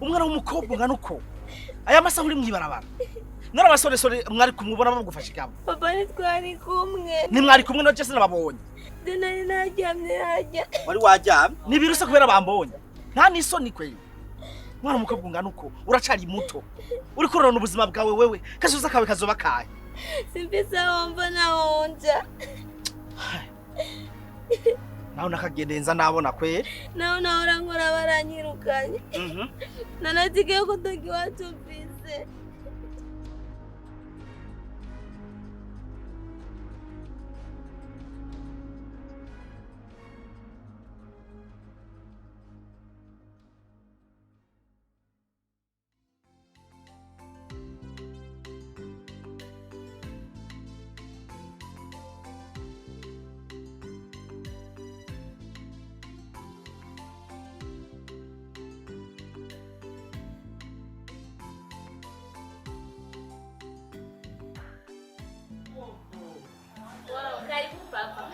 Umwana w'umukobwa ngana uko aya masaha uri mwibarabara narabasore mwari kumubona bagufasha ikabo papa twari kumwe ni mwari kumwe no Jesse nababonye nari najyamye hajya wari wajyamye nibiruse kubera bambonye nta nisoni kwe mwana w'umukobwa ngana uko uracari muto uri kurona ubuzima bwawe wewe kazoza kawe kazoba kaye simpisa wumva nawonja naho nakagendenza nabona kwe naho nkora baranyirukanye nanatikiye ko iwacu mfise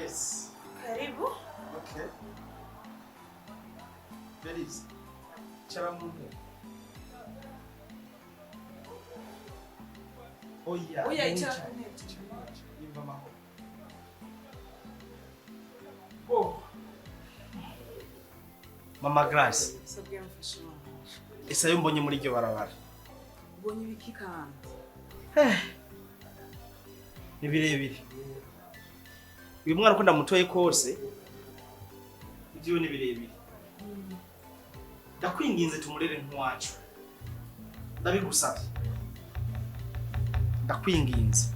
Yes. Karibu. Okay. Ladies, chara mungu. Oh yeah. Chara. Oh. Mama Grace. Sabwe mfasha. Esa yo mbonye muri ryo barabara. Mbonye ibikikanda. Ni birebire. Uyu mwana ko ndamutoye kose ibyo ni birebire ndakwinginze tumurere nk'wacu ndabigusabye ndakwinginze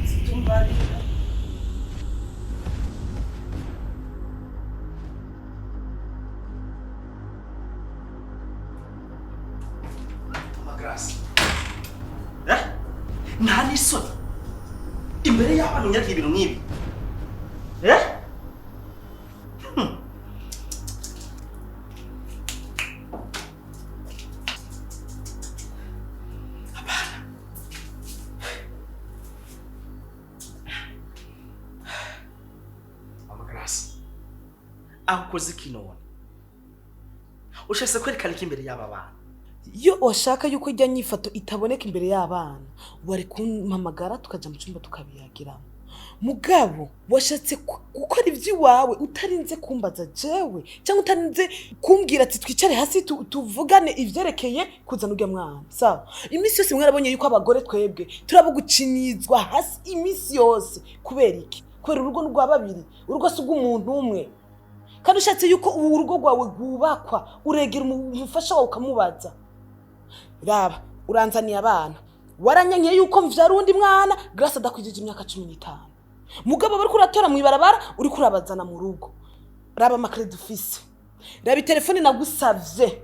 situmbarira Magrasi nta nisoni imbere y'abantu nyaki ibintu nk'ibi Amagrasi akoze kinona ushaka kwerekana iki imbere y'aba bana Iyo washaka yuko ijya nyifato itaboneka imbere y'abana wari kumpamagara tukaja mu cyumba tukabiyagira mugabo washatse gukora iby'iwawe utarinze kumbaza jewe cyangwa utarinze kumbwira ati twicare hasi tuvugane ivyerekeye kuzana ujya mwana sawa imisi yose mwarabonye yuko abagore twebwe turabugucinizwa hasi imisi yose kubera iki kubera urugo rwa babiri urugo si rw'umuntu umwe kandi ushatse yuko urugo rwawe rwubakwa uregera umufasha wawe ukamubaza raba uranzaniye abana waranyankiye yuko mvyara undi mwana Grace adakwijije imyaka 15 mugabo bari kuratora mu ibarabara uri kurabazana mu rugo raba amakredi ufise raba telefone nagusavye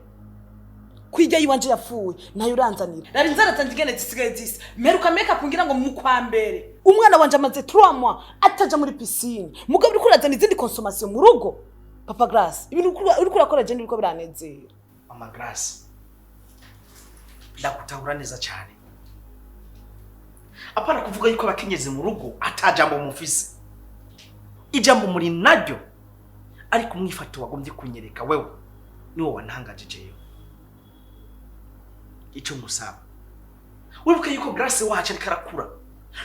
kwijya yiwanje yapfuye nayo uranzanira raba inzara tandigene zisigaye zisa meruka makeup ngira ngo mu kwambere umwana wanje amaze 3 mois ataja muri piscine mugabo uri kurazana izindi consommation mu rugo papa Grace ibintu uri kurakora je ndiko biranezera mama Grace ndakutahura neza cyane apana kuvuga yuko abakenyezi mu rugo atajambo mufise ijambo muri naryo ariko umwifato wagombye kunyereka wewe niwo wantangaje jeyo ico musaba wibuke yuko Grace wacu ariko arakura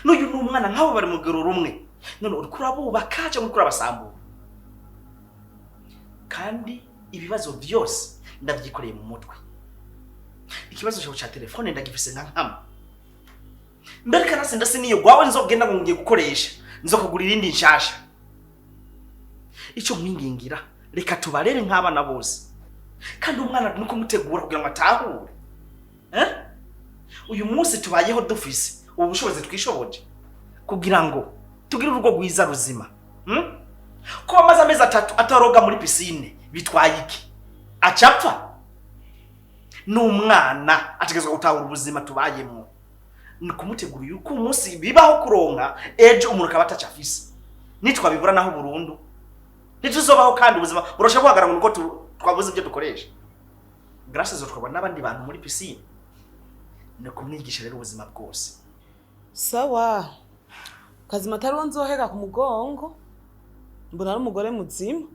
n'uyu n'umwana nk'abo bari mu gero rumwe none uri kurabubaka cyangwa kurabasambura kandi ibibazo byose ndavyikoreye mu mutwe ikibazo cyo cha telefone ndagifise nka nkama mbere kana sindase niyo gwawe nzogenda ngo ngiye gukoresha nzokugura irindi nshasha ico mwingingira reka tubarere nk'abana bose kandi umwana nuko mutegura kugira ngo atahure uyu munsi tubayeho dufise ubu bushobozi twishoboje kugira ngo tugire urugo rwiza ruzima ko bamaze amezi 3 ataroga muri piscine bitwaye iki acapfa n'umwana ategezwa gutahura ubuzima tubayemo ni kumutegura yuko umunsi bibaho kuronka ejo umuntu akaba atacafise nitwabibura naho burundu nituzobaho kandi ubuzima burosha guhagarara ngo twabuze ibyo dukoresha Grace zotwabona n'abandi bantu muri piscine ni kumwigisha rero ubuzima bwose sawa kazima atari nzoheka ku mugongo mbona ari umugore muzima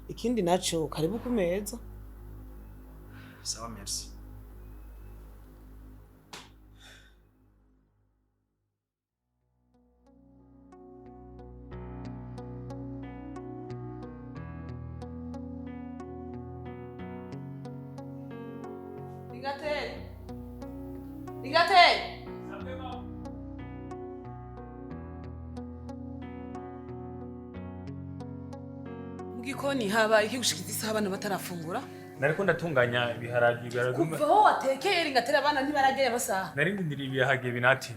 ikindi naco karibu ku meza sawa merci Ligate. Mugikoni haba iki gushikiza abana batarafungura? Nariko ndatunganya ibiharage kuva ho watekeye Ligatera abana ntibarageye amasaha. Nari ndindiriye ibiharage binati.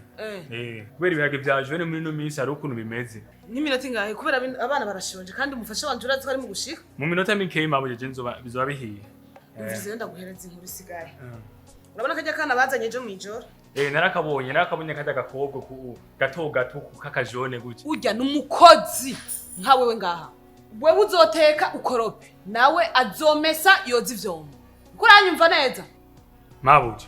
Kubera ibiharage byaje no muri no minsi ari ukuntu bimeze. N'iminota ingahe kubera abana barashonje kandi umufasha wanje urazi ko ari mu gushika. Mu minota mike mabuje je bizoba bihiye. Mvuze ndaguhereza inkuru isigaye. Urabona kajya kana bazanye ejo mwijoro? Narakabonye kajya gakobwa ku gato kakajone gutya. Urya numukozi nka wewe ngaha. Wewe uzoteka ukorope nawe azomesa yoza ivyombo. Kuranyumva neza? Mabuje.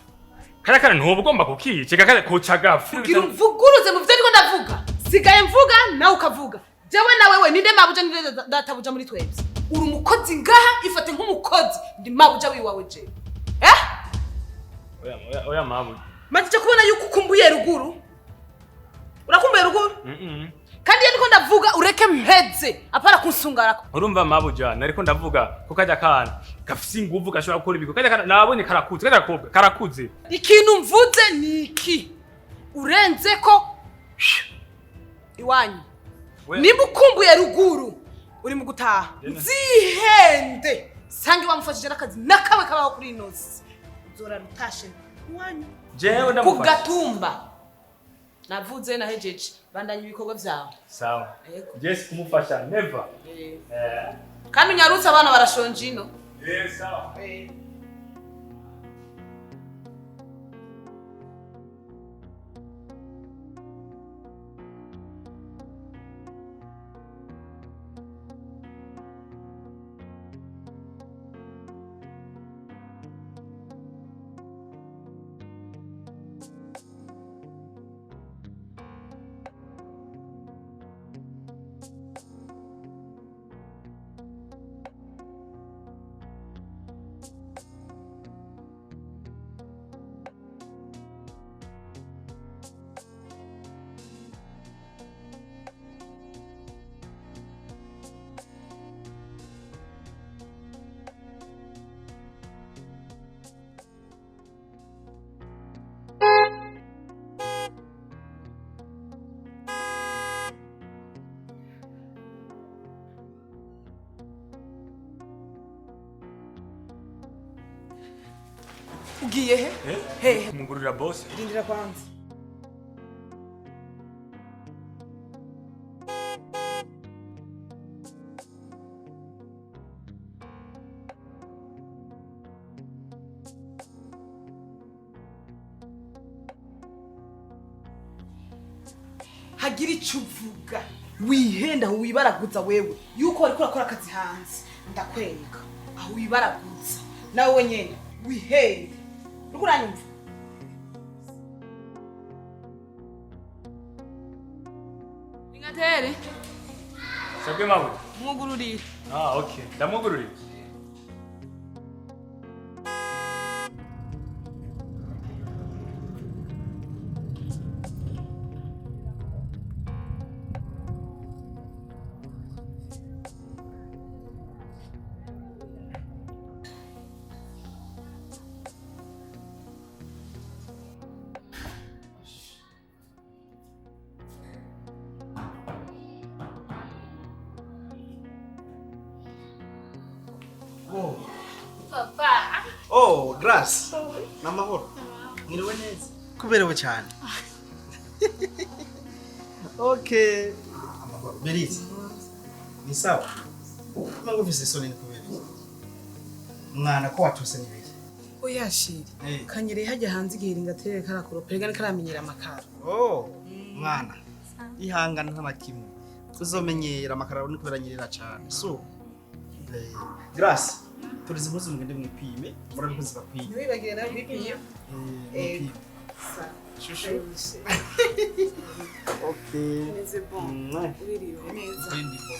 Karakara ntubugomba kukice kakare kocagafu. Ugira umvuguruze mu byo ndiko ndavuga. Sigaye mvuga nawe ukavuga. Jewe na wewe ninde mabuje ninde databuja muri twebwe. Uri umukozi ngaha ifate nk'umukozi ndi mabuje wiwawe je. Oya mabuje. Matije kubona yuko ukumbuye ruguru. Urakumbuye ruguru? Kandi ndiko ndavuga ureke mpeze apara kunsungarako. Urumva mabuja nariko ndavuga ko kajya kana gafise inguvu gashobora gukora ibiko kajya kana nabonye karakuze kajya kobwa karakuze. Ikintu mvuze niki urenze ko iwanyu. Nimba ukumbuye ruguru uri mu gutaha. Zihende sangi wamufashije nakazi nakawe kabaho kuri inosi. Uzora rutashe iwanyu. Jewe ndamufasha. Kugatumba. Navuze na hejeje bandanye ibikorwa vyawe. Sawa. Jesi kumufasha never. Kandi unyarutse abana barashonje ino. Sawa. Ugiye he? He. Kumugurira boss. Rindira kwanza. hagira icyo uvuga wihenda aho wibaraguza wewe yuko wariko urakora akazi hanze ndakwereka aho wibaraguza nawe nyene wihende uriko uranyumva Ingatere Sabwe mawe. mwugururire Ah, okay. Ndamugururi. Oh, Papa. oh, Grace. Namahoro. Mwiriwe neza. Kuberewe cyane. Okay. Belize. Ni sawa. Mango vise soni kubera. Mwana ko watuse nibiki. oya shiri Eh. kanyereye hajya hanze igihe Ingatere karakuropera gane karamenyera amakara Oh, mwana. Ihangana ntamakimwe. Uzomenyera amakara ni kubera nyirira cyane. So, Grace. Turizi impuzu mugende mwipime. Murabe kuziba kwiye. ntiwibagire nawe kwipima Mwipime. Shushu. Okay. neze bon Mwe. uririwe neza Kwindi bo.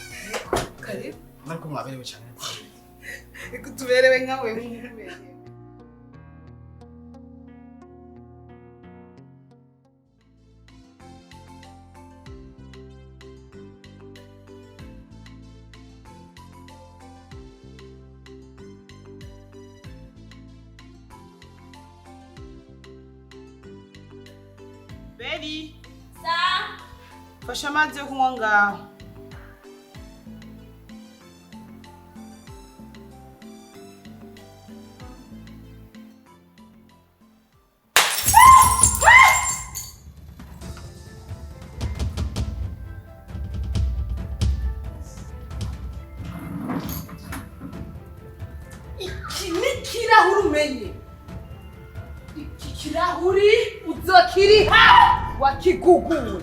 karibu Nariko mwaberewe cyane. reka tuberewe nkawe nk'ubereye Beri, Sa. fasha amazi yo kunywa ngaho. Iki ni kirahuri umenye. Iki kirahuri uzokiriha wakiguguwe.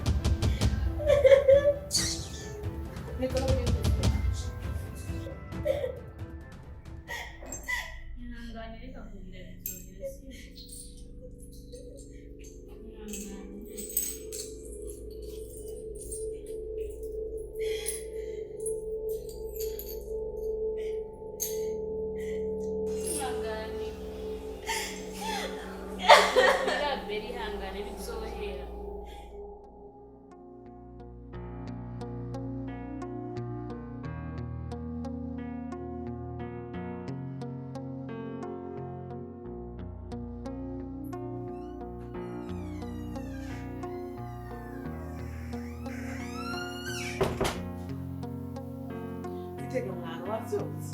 Tego mwana wavyutse.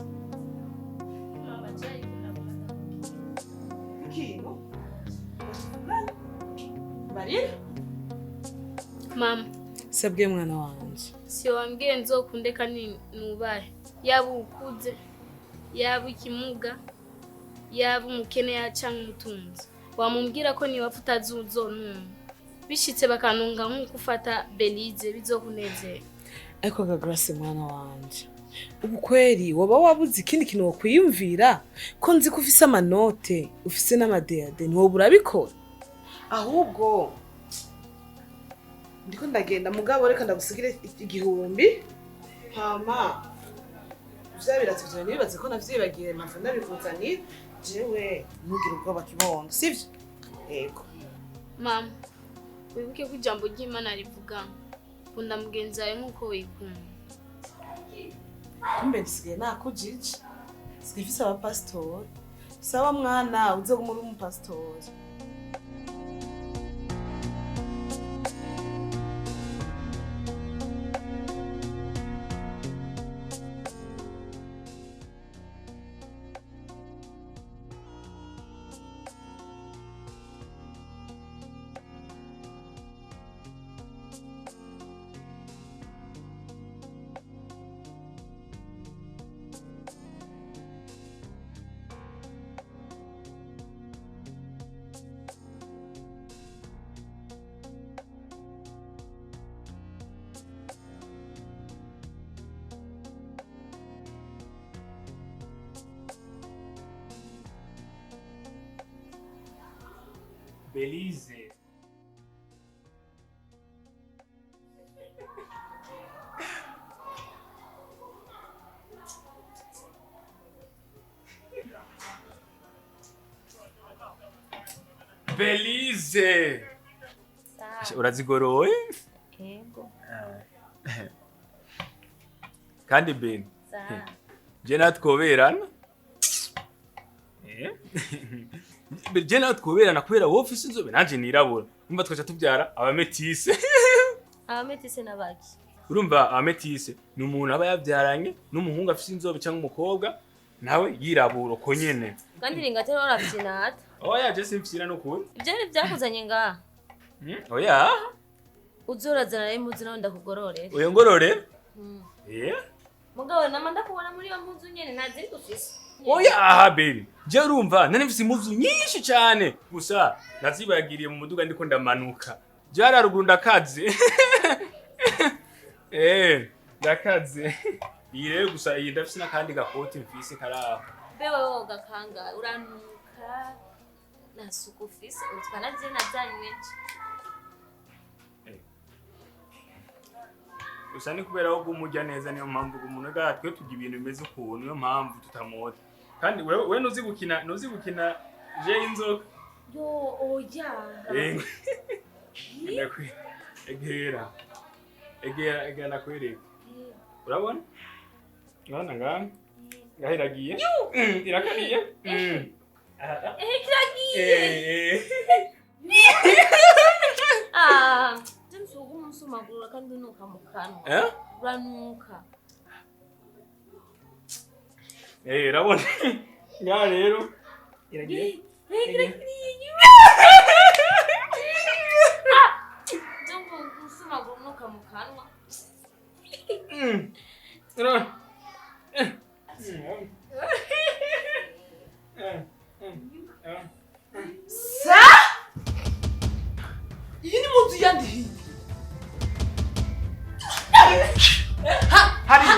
Ikintu? Marira? Mama, Sabwe mwana wanje. si wambwiye nzokundeka nubahe. Yaba ukuze, yaba ikimuga, yaba umukene canke umutunzi. Wamumbwira ko niwapfa utazuzonumva. Bishitse bakanunga nk'uko ufata Belize bizokunezera. Ariko ga Grace mwana wanje. Ubu kweri waba wabuze ikindi kintu wokwiyumvira ko nzi ko ufise amanote, ufise n'amadeyade ntiwoba urabikora. Ahubwo ndiko ndagenda mugabo reka ndagusigire igihumbi. Hama vya biratse vyawe nibaze ko navyibagiye mpamvu ndabikuzanira. Jewe ntugire ubwoba kibondo, sivyo? Yego. Mama, wibuke ko ijambo ry'Imana rivuga kunda mugenzi wawe nk'uko wikunda. Kumbe nisigaye nakujije. Sifise abapasitori. Sawa mwana uzoguma uri umupasitori. Belize. Belize. Urazigoroye? Yego. Kandi Ben. Sawa. Je natwoberana. Je natwoberana kubera wowe ufise inzobe nanje nirabura. Umva twacha tubyara abametise. Abametise nabaki. Urumva abametise ni umuntu aba yabyaranye n'umuhungu afise inzobe cyangwa umukobwa nawe yirabura ko nyene. Kandi ringatero rafyinata. Oya je simfyina no kuri. Ibyo ni byakuzanye ngaha. Oya. Uzorazana impuzu nawe ndakugororera. Oya ngorore? Mugabo nama ndakubona muri iyo mpuzu nyene ntaziri gufise. Oya aha baby. Je urumva nane mfise impuzu nyinshi cyane. Gusa nazibagiriye mu muduga ndiko ndamanuka. Je haruguru ndakaze. Ndakaze. Iyi rero gusa iyi ndafise nakandi gakoti mfise karaho. Bewe woga kanga uranuka. Nasuku ufise utwana zina zanywe. Gusa ni kubera wo gumujya neza niyo mpamvu umuntu gatwe tugira ibintu bimeze ukuntu niyo mpamvu tutamota. Kandi we nuzi gukina je inzoka. Yo oya. Egera nakwereka. Urabona? Ngana ngana. Ngahiragiye. Irakariye. Kiragiye. Jemsugu musumagura kandi unuka mu kanwa. Uranuka. Urabona? Ya rero. Iragiye. Jemsugu musumagura unuka mu kanwa. Sa? Iyi ni muzu yandi. Hari.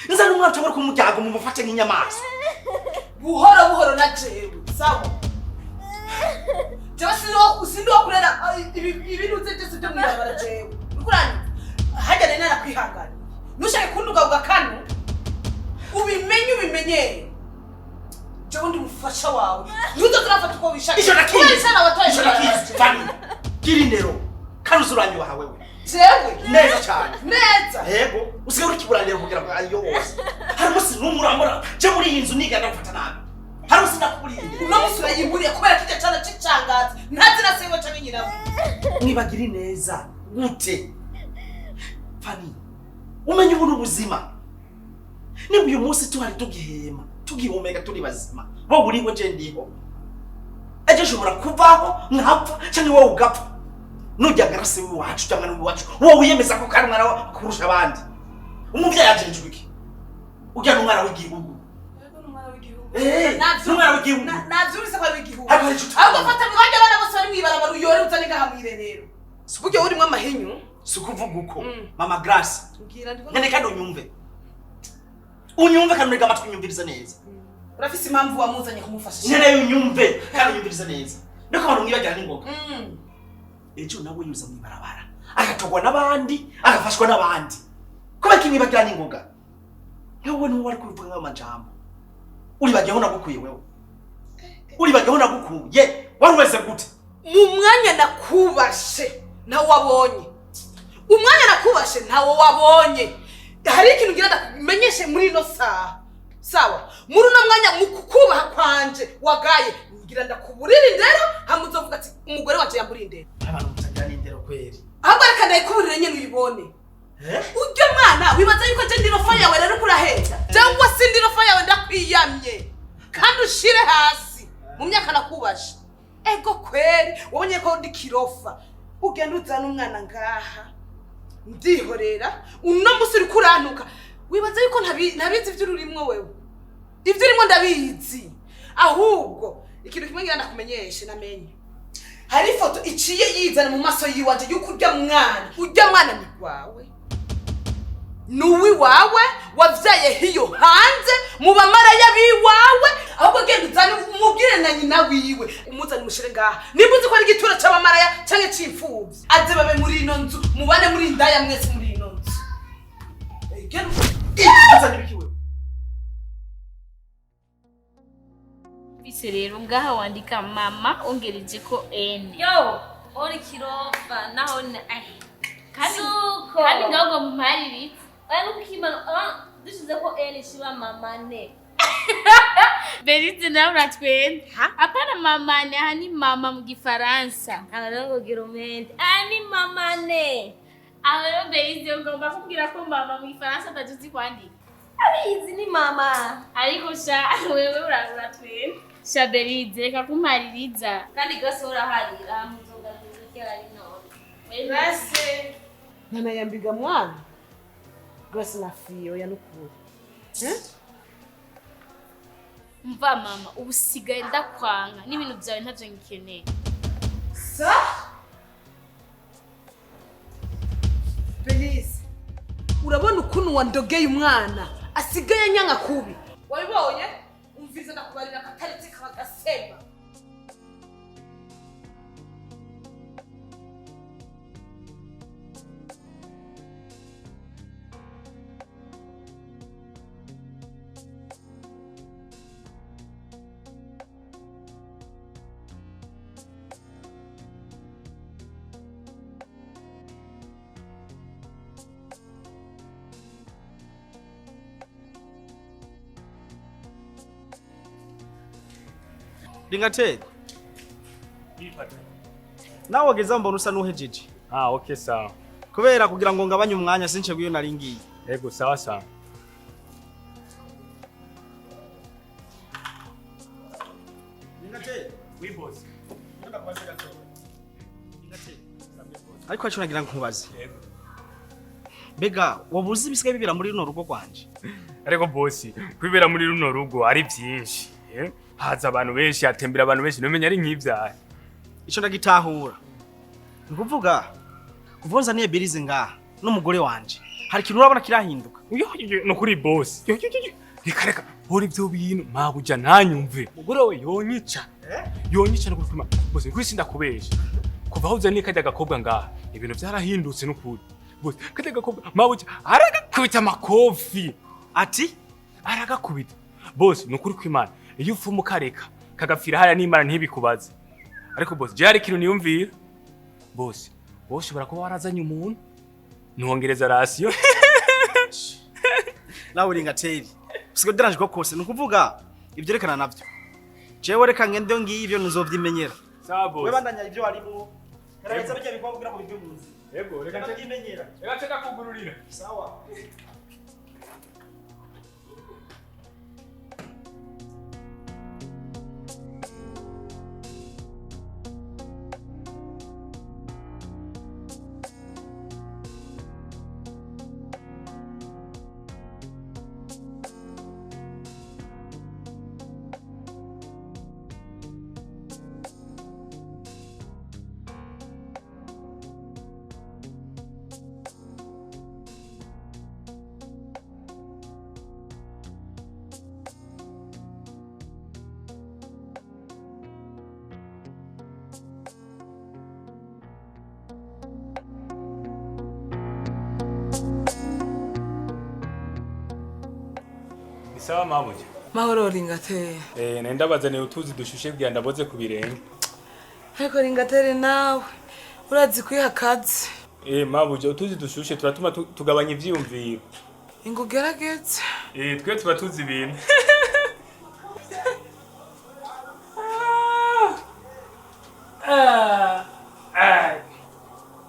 Nza numwana cyangwa kumujyaga mu mufate nk'inyamaswa. Buhoro na jewe. Sawa. Sindo kurera ibintu byose byo mwirabara jewe. Ukurani. Hajya nena nakwihangana. Nushake kunduga ugakano. Ubimenye. Jewe ndi mufasha wawe. Ntuzo turafata uko wishaka. Isho nakizi. Fani. Kirindero. Kanuzuranye wawe wewe. Jewe neza cyane. Neza. Yego. Usigaye uri kiburanira kugira ngo ariyo wose. Harimo sinumuramura. Je muri iyi nzu nigana gufata nabi. Harimo sinakuburiye. Uno musura yimburiye kubera kijya cyane cicangaza. Ntazi na sewe cyane nyirawe. Nibagiri neza. Gute? Fani. Umenye ubuntu buzima. Niba uyu munsi tuhari tugihema, tugihumeka turi bazima. Bo buriho je ndiho. Ejo ushobora kuvaho nkapfa cyangwa wowe ugapfa. Nujya garase wacu cyangwa n'uwacu. Wowe uyemeza ko kandi mwana kurusha abandi. Umuvyayi ajenjwe iki? Ujya n'umwana w'igihugu. Yego n'umwana w'igihugu. N'umwana w'igihugu. Navyumvise ko ari w'igihugu. Ahubwo fata mwanje abana bose bari mwibarabara uyore uzane ngahamwire rero. Sikugiye urimo amahinyu. Sikuvuga uko. Mama Grace. Ngene kandi unyumve. Unyumve kandi uriga amatwi unyumviriza neza. Urafise impamvu wamuzanye kumufasha. Ngene unyumve kandi unyumviriza neza. Ndiko abantu mwibagirana n'ingoga. Ejo nawe yuza mwibarabara. agatogwa n'abandi agafashwa n'abandi kuba kimwe bagira n'ingoga yewe n'uwo ari kuvuga nk'amajambo uri bagiyeho nagukuye wewe uri bagiyeho nagukuye warumeze gute mu mwanya nakubashe nawe wabonye umwanya nakubashe ntawo wabonye hari ikintu ngira ndakumenyeshe muri ino saha sawa muri uno mwanya mu kukubaha kwanje wagaye ngira ndakuburira indero hamuzovuga ati umugore waje yambura indero abantu mutagira n'indero kweri ahubwo reka ndayikuburira nyene uyibone ujye mwana wibaza yuko je ndiro fa yawe rero kuraheza cyangwa si ndiro fa yawe ndakwiyamye kandi ushire hasi mu myaka nakubashe ego kweri wabonye ko ndi kirofa ugenda uzana umwana ngaha ndihorera uno musi uri kurantuka wibaza yuko ntabizi ivyo urimwo wewe ivyo urimo ndabizi ahubwo ikintu kimwe ngira ndakumenyeshe namenye hari ifoto iciye yizana mu maso yiwanje yuko urya mwana ni wawe nuwi wawe wavyaye hiyo hanze mu bamaraya biwawe ahubwo genda uzane umubwire na nyina wiwe umuzane mushire ngaha nimba uzi ko ari igituro c'abamaraya canke c'imfuvyi aze babe muri ino nzu mubane muri indaya mwese muri ino nzu bise rero ngaha wandika mama ongereje ko n Yo, uri kirofa naho kandi suko. kandi ngaho mu mpari Ukimana dushize ko N shiba mama ne. Berize na uratwenda hapana mama ne hani mama mu gifaransa Arango giromente. Ani mama ne. aho Berize ngomba kubwira ko mama mu gifaransa atajuzi kwandika Abizi ni mama. ariko sha wewe uratwenda sha Berize reka kumpaririza Kandi gose uraharira muzoga zikera none. base ntanayambiga mwana Grace na fiyo ya nukuri mva mama ubu sigaye ndakwanga n'ibintu byawe ntavyo ngikeneye sa Belize urabona ukuntu wandogeye umwana asigaye nyanga kubi wabibonye umvize ndakubarira kataretse kabagasema Ringate Bifata. nawe wageza mbona usa nuhejeje Okay sawa. kubera kugira ngo ngabanye umwanya since guyo naringiye Ego sawa sawa. Ringate Oui boss. ariko acu nagira nkubaze Yego. bega wabuze ibisigaye bibira muri runo rugo rwanje Ariko boss, kwibera muri runo rugo ari byinshi. Haza abantu benshi, atembera abantu benshi, numenya ari nk'ivyaha. ico ndagitahura nkuvuga kuvonza niye Berize ngaha n'umugore wanje hari kintu urabona kirahinduka No kuri boss. Reka hori ivyo bintu mabuja ntanyumve. Mugore we yonyica. Yonyica no kuruma. Boss, kwisi ndakubesha. Kuva aho uzaniye kajya gakobwa ngaha, ibintu byarahindutse n'ukuri. Boss, kajya gakobwa mabuja aragakubita makofi. ati Aragakubita. Boss, nukuri kw'Imana. Iyo ufuma ukareka kagapfira haya n'Imana ntibikubaze. Ariko boss, je hari kintu niyumvira. Boss, wowe ushobora kuba warazanye umuntu nuwongereza ratio. nawe Ringateri usigaye uderanje ko kose nukuvuga ibyo rekana navyo jewe reka ngende ngiye ivyo nuzovyimenyera Sawa boss. we bandanya ivyo harimo karaheza bijya bikwa kugira ngo bivyo munzi Yego, reka ntabyimenyera teka kugururira. sawa Sawa mabuja. Mahoro Ringatere. Nenda bazane utuzi dushushe bya ndaboze ku birenge. Ariko Ringatere nawe urazi kwihakaze. Mabuja utuzi dushushe turatuma tugabanya ivyiyumviro. Ingo gerageze. Twe tuba tuzi ibintu.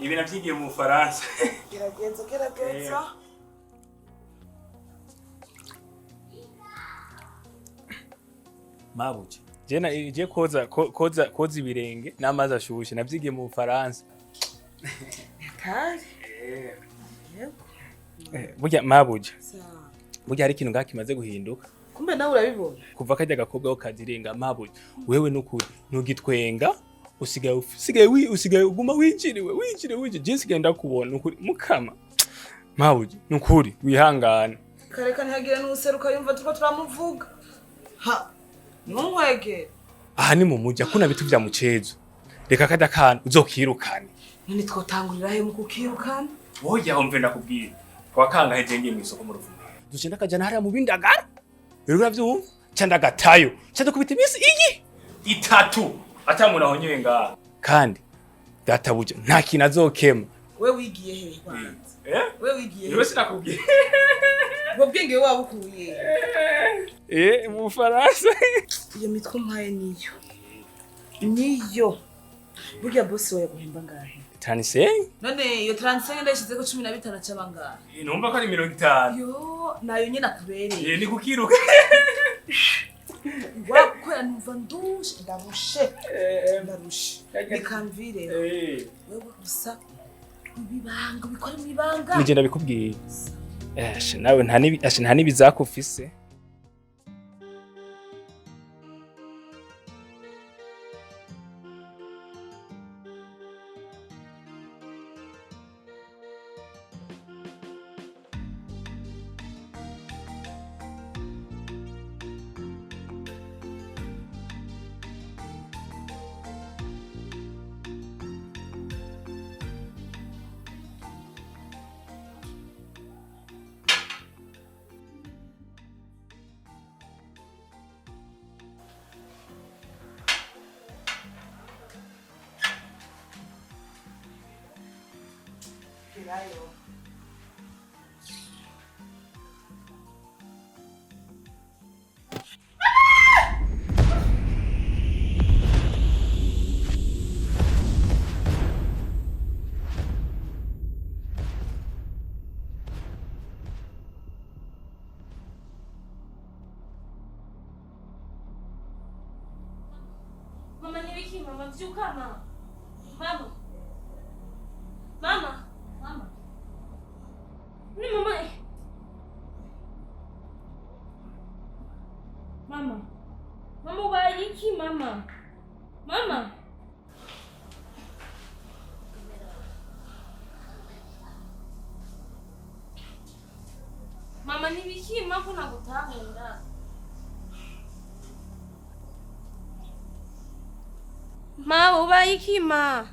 Ibi navyigiye mu Faransa. Gerageza. Mabuja. Jena ije koza ibirenge n'amazi ashushe navyigiye mu Faransa. Kare. Burya mabuja. Burya hari ikintu ngakimaze guhinduka. Kumbe nawe urabibona. Kuva kajya gakobwa kazirenga mabuja. Wewe nukuri ntugitwenga usigaye uguma winjiriwe. Jinsi genda kubona nukuri mukama. Mabuja nukuri wihangana. Kareka ntihagire n'useruka yumva turiko turamuvuga. Ha. Nunkwege. Aha ni mu muja kuna bitu vya mucezo. Reka kada kana uzokirukane. Nini twotangurira he mu kukirukana? Oya umve ndakubwira. Kwa kanga hejenge mu isoko mu ruvume. Dushenda kajana hariya mu bindagara. Rero uravyumva? Canda gatayo. Canda kubita imisi iyi 3. Atamuntu ahonyewe ngaha. Kandi databuja nta kintu azokema. We wigiye he kwanza? We wigiye. Yo sinakubwiye. Ubwenge wabukuye. Mu Faransa. Iyo mitwe mpaye niyo. Burya boss we yaguhemba ngahe? 35. None iyo 35 ndashize ko 15 c'abangahe? Numva ko ari 50. Yo, nayo nyine akubereye. Ni kukiruka. Wakwera numva ndarushe. Bikamvire. Wewe gusa ibibanga bikora mu ibanga. Nije ndabikubwiye. Nawe nta nibizakufise. Mama nibiki mama mzuka mama. Mama. Ni mama. Mama ubayiki mama. Mama nibiki mama nakutahunda. Ma ubayiki ma.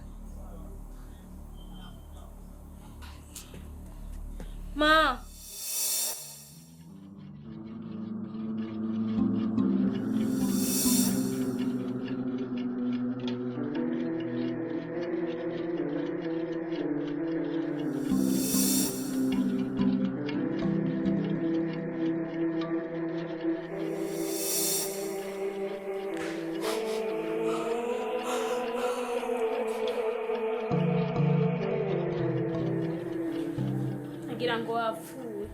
Nagira ngo wapfuye.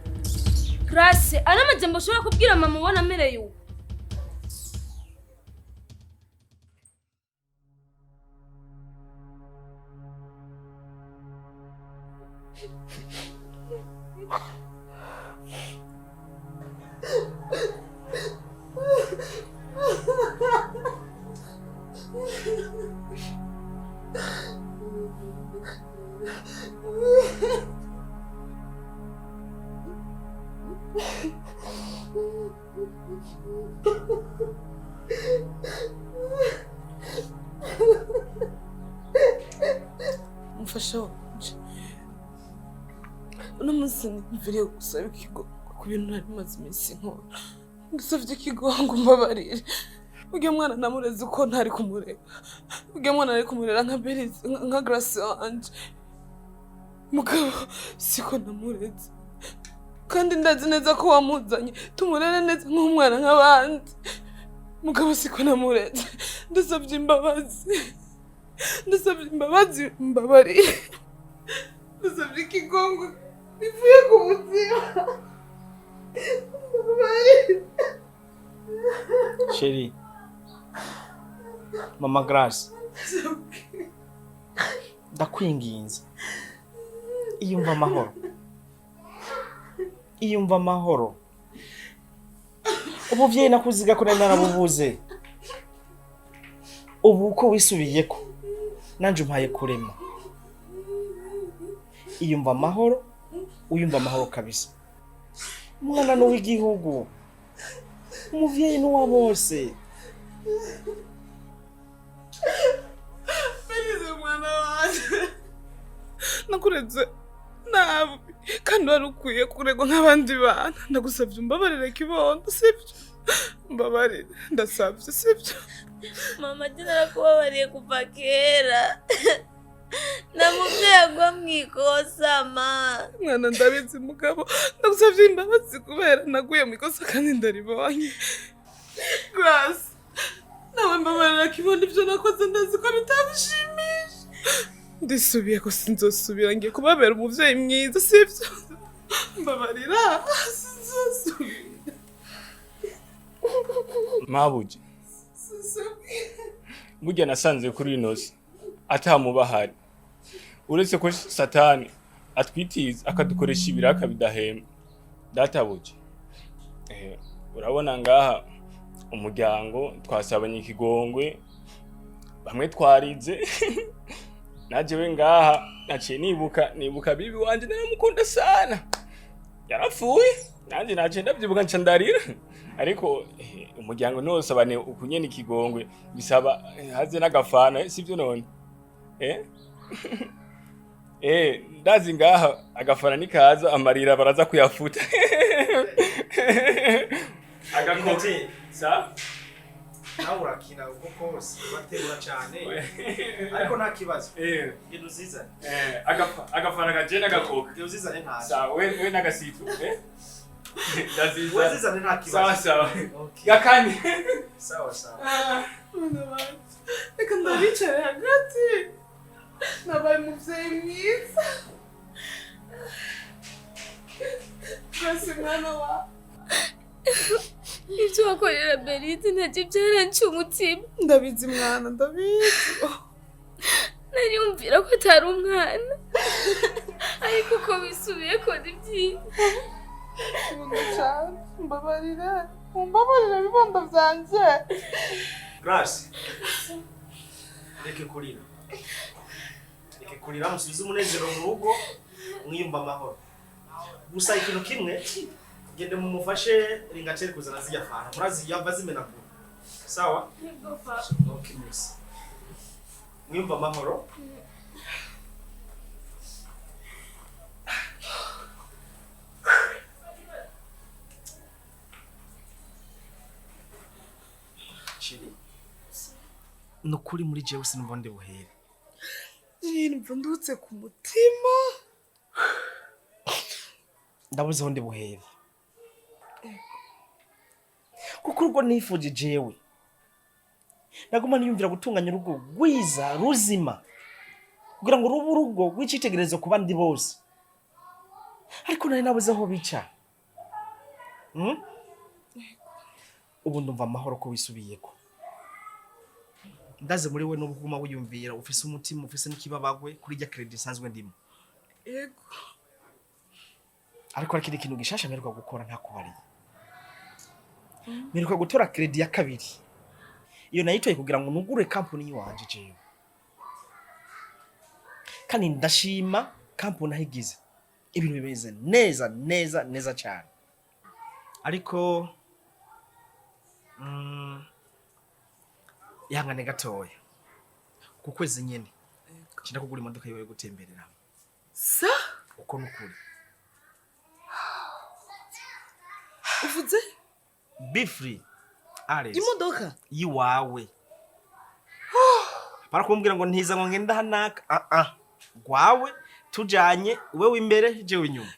Grace, ana majambo ushobora kubwira mama ubona amereye uko. Mfasha wanje. Uno munsi niviriye gusaba ikigo ku bintu nari maze iminsi nkora. Ndasavye ikigongo mbabarire. Ujya mwana namureze uko ntari kumurera. Ujya mwana ari kumurera nka Berizi nka Grace wanje. Mugabo siko namureze. Kandi ndazi neza ko wamuzanye tumurere neza nk'umwana nk'abandi. Mugabo siko namureze. Ndasavye imbabazi. Ndasavye imbabazi mbabarire. Ndasavye ikigongo bivuye ku mutima. Mbabarire. Sheri. Mama Grace. Ndakwinginze. Iyumva amahoro. Iyumva amahoro. Ubuvyeyi nakuziga ko narabubuze. Ubu uko wisubiyeko nanje umpaye kurema. Iyumva amahoro, uyumva amahoro kabisa. Umwana no w'igihugu. Umuvyeyi n'uwa bose. Berize mwana wanje. Nakureze nabi kandi wari ukwiye kuregwa nk'abandi bana. Ndagusavye umbabarire kibondo sibyo? Mbabarire ndasavye sibyo? Mama narakubabariye kuva kera. Namuvyeyi agwa mwikosa ma. Mwana ndabizi mugabo ndagusavye imbabazi kubera naguye mwikosa kandi ndaribonye. Grace nawe mbabarira kibondo ivyo nakoze ndazi ko bitabishimisha. Ndisubiye ko sinzosubira ngiye kubabera umuvyeyi mwiza sivyo? Mbabarira sinzosubira. Mabuja. Burya nasanze kuri inosi atamubahari. Uretse ko Satani atwitiza akadukoresha ibiraka bidahema. Databuja. Urabona ngaha umuryango twasabanye ikigongwe bamwe twarize. Najewe ngaha naciye nibuka bibi wanje naramukunda sana. Yarapfuye nanje naciye ndavyibuka nca ndarira. Ariko umuryango nose abane ukunyene ikigongwe bisaba haze n'agafana sivyo none. Ndazi ngaha agafana nikaza amarira baraza kuyafuta. Agakote sa nawe urakina uko kose baterura cyane ariko nta kibazo ibintu zizane agafana gajena gakoka ibintu zizane nta sawa we n'agasitu zizane nta kibazo sawa gakani sawa reka ndabicaye hagati nabaye umuvyeyi mwiza. Grace mwana wa Ivyo wakorera Berizi ntaje byaranciye umutima. ndabizi mwana ndabizi. Nariyumvira ko atari umwana. Ariko ko bisubiye ko ni byiza. Mbabarira bibondo vyanje. Grace reke kurira musubize umunezero mu rugo mwiyumva amahoro. Gusa ikintu kimwe gende mumufashe ringateri kuzana zijya fana murazi yava zimenagura sawa Yego papa. okay miss mwiyumva amahoro. Chili nukuri muri jewe sinumva ndi buhere. Numva ndutse ku mutima. Ndabuze ndi buhere. Kuko urugo nifuje jewe. Naguma niyumvira gutunganya urugo rwiza ruzima. Kugira ngo rubu urugo rw'icitegererezo ku bandi bose. Ariko nari nabuze aho bica. Ubu ndumva amahoro ko wisubiyeko. Ndaze muri we n'ubuguma wiyumvira ufise umutima ufise n'ikibabagwe kuri rya credit sanzwe ndimo. Yego. Ariko ari ikintu gishasha mperuka gukora nta kubari. Mperuka gutora credit ya kabiri. Iyo nayitoye kugira ngo nugure company yiwanje jewe. Kandi ndashima company ahigize. Ibintu bimeze neza cyane. Ariko ihangane gatoya. Ku kwezi nyene. Cinda kugura imodoka yiwe gutemberera. Sa? Uko nukuri. Uvuze? Be free. Ares. imodoka Yiwawe. Para kumbwira ngo ntiza ngo ngenda hanaka. Gwawe tujanye wewe imbere jewe inyuma.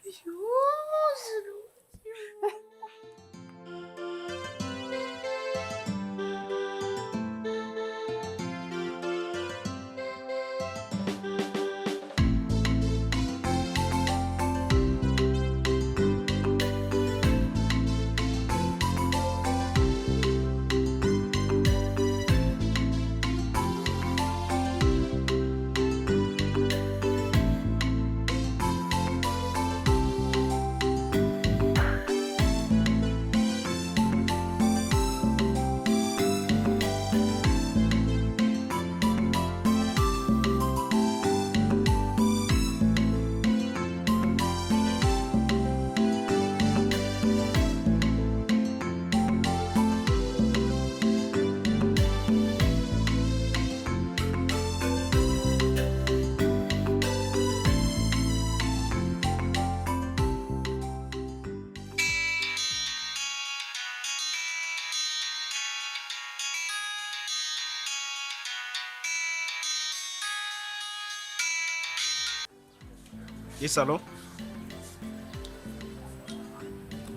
Yes, hello.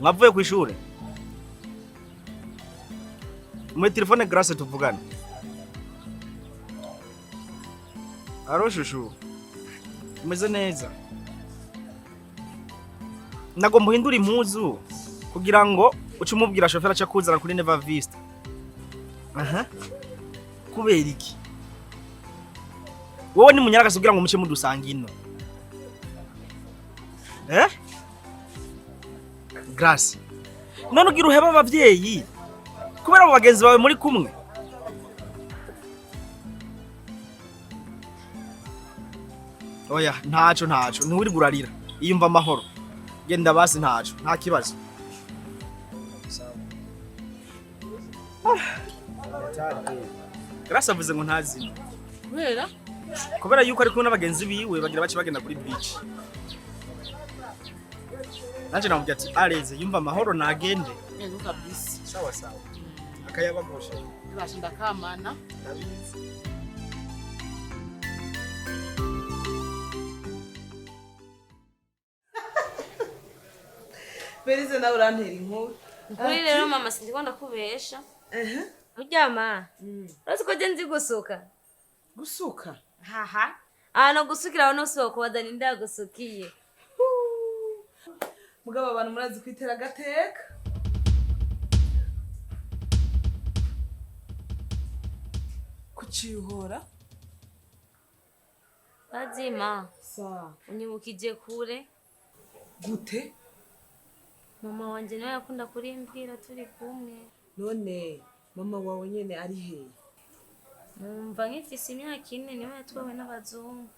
Mwavuye ku ishure? Mwe telefone Grace tuvugane. Aro shushu. Umeze neza. Nagomba uhindura impuzu kugira ngo uce umubwira shofera aca kuzana kuri Neva Vista. Kubera iki? Wowe ni munyaragase kugira ngo muce mudusanga ino. Grace. None ugira uheba abavyeyi. Kubera abo bagenzi bawe muri kumwe. Oya, ntaco ntiwiri gurarira. Iyumva amahoro. Genda basi ntaco, nta kibazo. Grace avuze ngo ntazi. Kubera yuko ari kumwe n'abagenzi biwe bagira bace bagenda kuri beach. Nanje namubwira ati areze yumva amahoro nagende. Yego kabisa. Sawa. Akayabagosha. Bashinda kamana. Berize nawe urantera inkuru. Kuri rero mama sindiko ndakubesha. Uryama. Urazi ko je nzi gusuka. Gusuka? Haha. No gusukira no soko wadani ndagusukiye. Mugabo abantu murazi kwitera agateka. Kucihora? Bazima. Sa. Unyibukije kure. Gute? Mama wanje nawe yakunda kurimbwira turi kumwe. None mama wawe nyene ari he? Numva nkifise imyaka 4 niwe yatwawe n'abazungu.